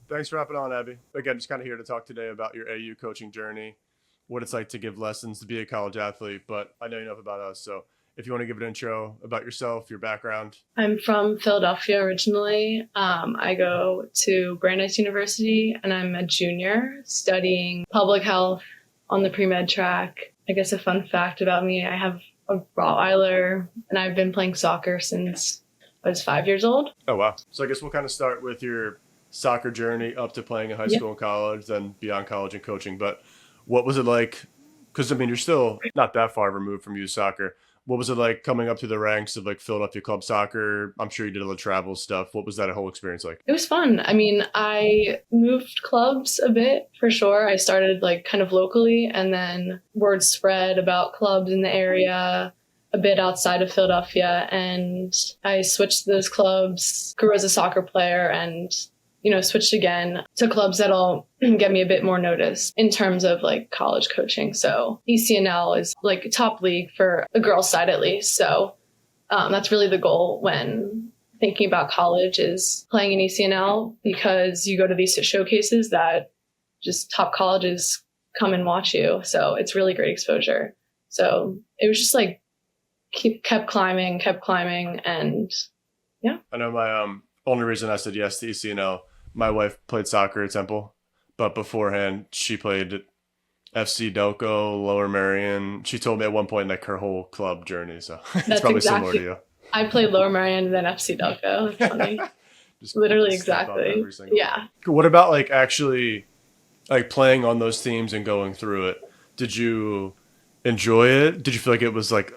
Thanks for hopping on, Abby. Again, just kind of here to talk today about your AU coaching journey, what it's like to give lessons to be a college athlete. But I know enough about us, so if you want to give an intro about yourself, your background. I'm from Philadelphia originally. I go to Brandeis University and I'm a junior studying public health on the pre-med track. I guess a fun fact about me, I have a Rottweiler and I've been playing soccer since I was 5 years old. Oh, wow. So I guess we'll kind of start with your soccer journey up to playing in high school and college, then beyond college and coaching. But what was it like? Because, I mean, you're still not that far removed from youth soccer. What was it like coming up through the ranks of like Philadelphia club soccer? I'm sure you did a lot of travel stuff. What was that whole experience like? It was fun. I mean, I moved clubs a bit for sure. I started like kind of locally and then word spread about clubs in the area a bit outside of Philadelphia. And I switched to those clubs, grew as a soccer player and switched again to clubs that'll get me a bit more notice in terms of like college coaching. So ECNL is like top league for the girls side at least. So that's really the goal when thinking about college is playing in ECNL, because you go to these showcases that just top colleges come and watch you. So it's really great exposure. So it was just like kept climbing. And yeah. I know my only reason I said yes to ECNL, my wife played soccer at Temple, but beforehand she played FC Delco, Lower Merion. She told me at one point like her whole club journey, so it's probably similar to you. I played Lower Merion and then FC Delco. It's funny. Just literally exactly. Yeah. What about like actually like playing on those teams and going through it? Did you enjoy it? Did you feel like it was like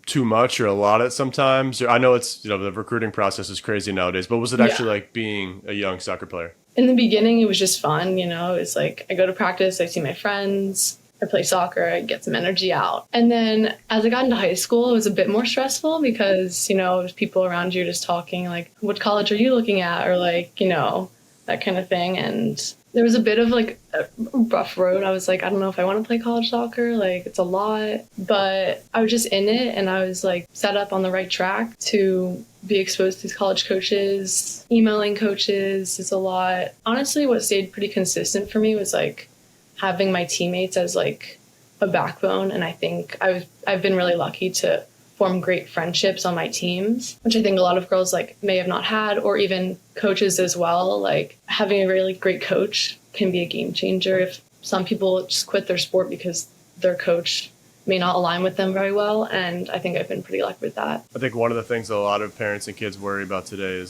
too much or a lot at sometimes? I know it's, the recruiting process is crazy nowadays, but was it actually like being a young soccer player? In the beginning, it was just fun. It's like I go to practice, I see my friends, I play soccer, I get some energy out. And then as I got into high school, it was a bit more stressful because, there's people around you just talking like, what college are you looking at? Or like, that kind of thing. And there was a bit of like a rough road. I was like, I don't know if I want to play college soccer. Like it's a lot, but I was just in it and I was like set up on the right track to be exposed to these college coaches. Emailing coaches is a lot. Honestly, what stayed pretty consistent for me was like having my teammates as like a backbone. And I think I've been really lucky to form great friendships on my teams, which I think a lot of girls like may have not had, or even coaches as well. Like having a really great coach can be a game changer. If some people just quit their sport because their coach may not align with them very well. And I think I've been pretty lucky with that. I think one of the things that a lot of parents and kids worry about today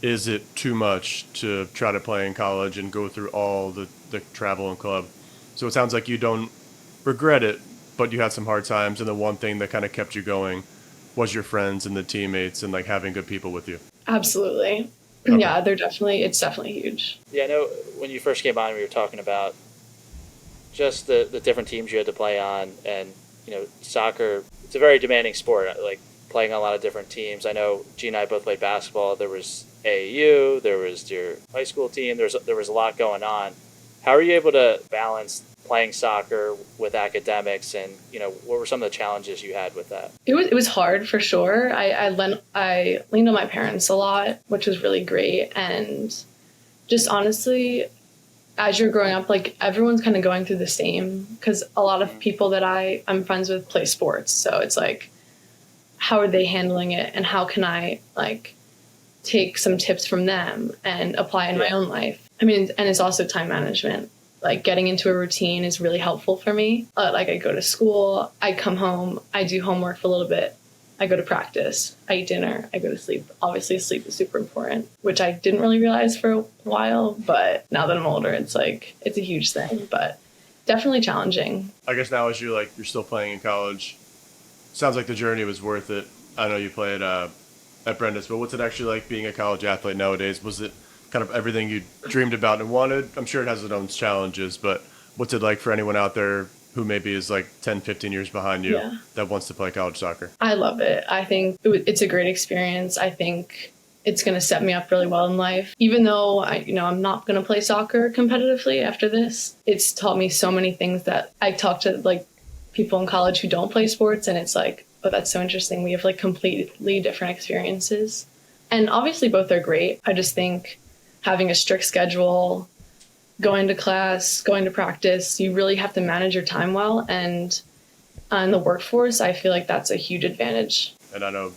is it too much to try to play in college and go through all the travel and club? So it sounds like you don't regret it, but you had some hard times, and the one thing that kind of kept you going was your friends and the teammates and like having good people with you. Absolutely. Okay. Yeah, it's definitely huge. Yeah, I know when you first came on, we were talking about just the different teams you had to play on, and soccer, it's a very demanding sport, like playing on a lot of different teams. I know G and I both played basketball. There was AAU, there was your high school team, there was a lot going on. How are you able to balance playing soccer with academics, and what were some of the challenges you had with that? It was hard for sure. I leaned on my parents a lot, which was really great. And just honestly, as you're growing up, like everyone's kind of going through the same, because a lot of people that I'm friends with play sports. So it's like, how are they handling it, and how can I like take some tips from them and apply in my own life? I mean, and it's also time management. Like getting into a routine is really helpful for me. Like I go to school, I come home, I do homework for a little bit, I go to practice, I eat dinner, I go to sleep. Obviously sleep is super important, which I didn't really realize for a while, but now that I'm older, it's like, it's a huge thing, but definitely challenging. I guess now as you're still playing in college, sounds like the journey was worth it. I know you played at Brandeis, but what's it actually like being a college athlete nowadays? Was it kind of everything you dreamed about and wanted? I'm sure it has its own challenges, but what's it like for anyone out there who maybe is like 10, 15 years behind you that wants to play college soccer? I love it. I think it's a great experience. I think it's going to set me up really well in life. Even though I'm not going to play soccer competitively after this, it's taught me so many things that I talk to like people in college who don't play sports, and it's like, oh, that's so interesting. We have like completely different experiences. And obviously both are great. I just think having a strict schedule, going to class, going to practice. You really have to manage your time well. And in the workforce, I feel like that's a huge advantage. And I know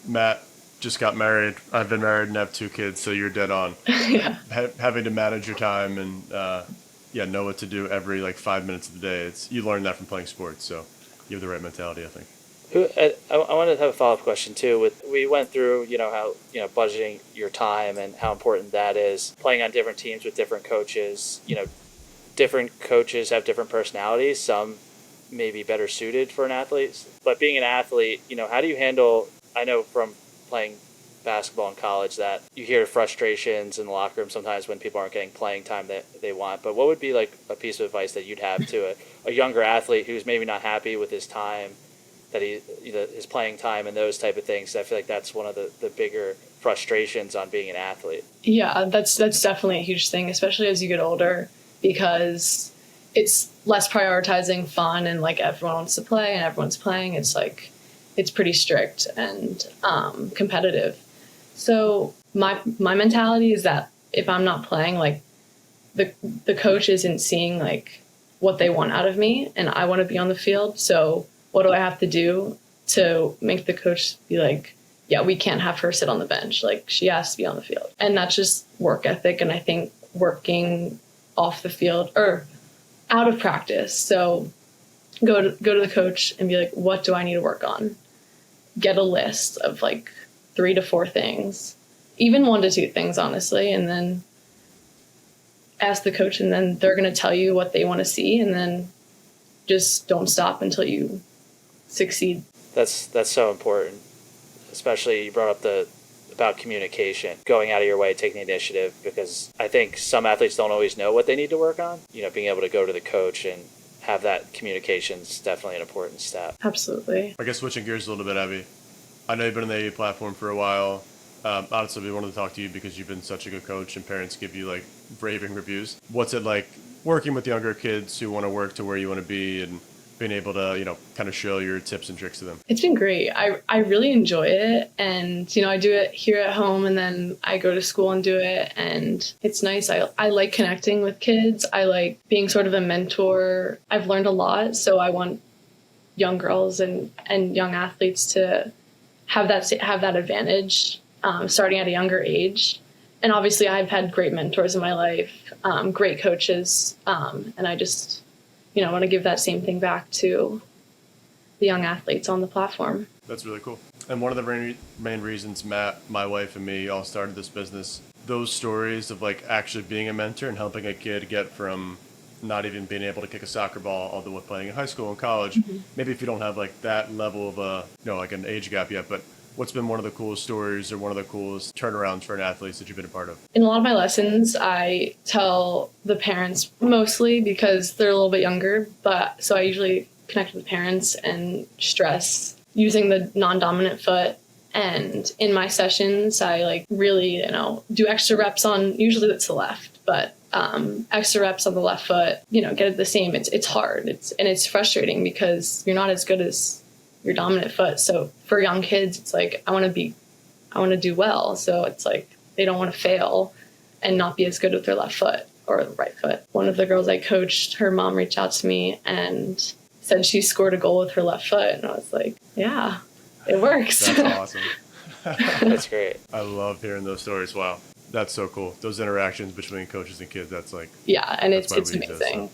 Matt just got married. I've been married and have 2 kids, so you're dead on. Yeah. Having to manage your time and know what to do every like 5 minutes of the day. You learn that from playing sports, so you have the right mentality, I think. I wanted to have a follow-up question too. We went through, how budgeting your time and how important that is. Playing on different teams with different coaches. Different coaches have different personalities. Some may be better suited for an athlete. But being an athlete, how do you handle? I know from playing basketball in college that you hear frustrations in the locker room sometimes when people aren't getting playing time that they want. But what would be like a piece of advice that you'd have to a younger athlete who's maybe not happy with his time, that his playing time and those type of things? I feel like that's one of the bigger frustrations on being an athlete. Yeah, that's definitely a huge thing, especially as you get older, because it's less prioritizing fun and like everyone wants to play and everyone's playing. It's like, it's pretty strict and competitive. So my mentality is that if I'm not playing, like the coach isn't seeing like what they want out of me, and I want to be on the field. So what do I have to do to make the coach be like, yeah, we can't have her sit on the bench. Like, she has to be on the field. And that's just work ethic. And I think working off the field or out of practice. So go to the coach and be like, what do I need to work on? Get a list of like 3 to 4 things, even 1 to 2 things, honestly. And then ask the coach, and then they're going to tell you what they want to see. And then just don't stop until you succeed. That's so important. Especially you brought up about communication, going out of your way, taking the initiative, because I think some athletes don't always know what they need to work on. Being able to go to the coach and have that communication is definitely an important step. Absolutely. I guess switching gears a little bit, Abby, I know you've been on the AU platform for a while. Honestly, we wanted to talk to you because you've been such a good coach and parents give you like raving reviews. What's it like working with younger kids who want to work to where you want to be and being able to, kind of show your tips and tricks to them? It's been great. I really enjoy it. And, I do it here at home, and then I go to school and do it. And it's nice. I like connecting with kids. I like being sort of a mentor. I've learned a lot. So I want young girls and young athletes to have that advantage starting at a younger age. And obviously I've had great mentors in my life, great coaches. And I just, want to give that same thing back to the young athletes on the platform. That's really cool. And one of the main reasons Matt, my wife, and me all started this business, those stories of like actually being a mentor and helping a kid get from not even being able to kick a soccer ball all the way playing in high school and college. Mm-hmm. Maybe if you don't have like that level of like an age gap yet, but what's been one of the coolest stories or one of the coolest turnarounds for an athlete that you've been a part of? In a lot of my lessons, I tell the parents mostly because they're a little bit younger, but so I usually connect with parents and stress using the non-dominant foot. And in my sessions, I like really, do extra reps on, usually it's the left, but extra reps on the left foot, get it the same. It's hard. It's frustrating because you're not as good as your dominant foot. So for young kids, it's like, I want to do well. So it's like, they don't want to fail and not be as good with their left foot or the right foot. One of the girls I coached, her mom reached out to me and said she scored a goal with her left foot. And I was like, yeah, it works. That's awesome. That's great. I love hearing those stories. Wow. That's so cool. Those interactions between coaches and kids, that's like, yeah. And it's amazing.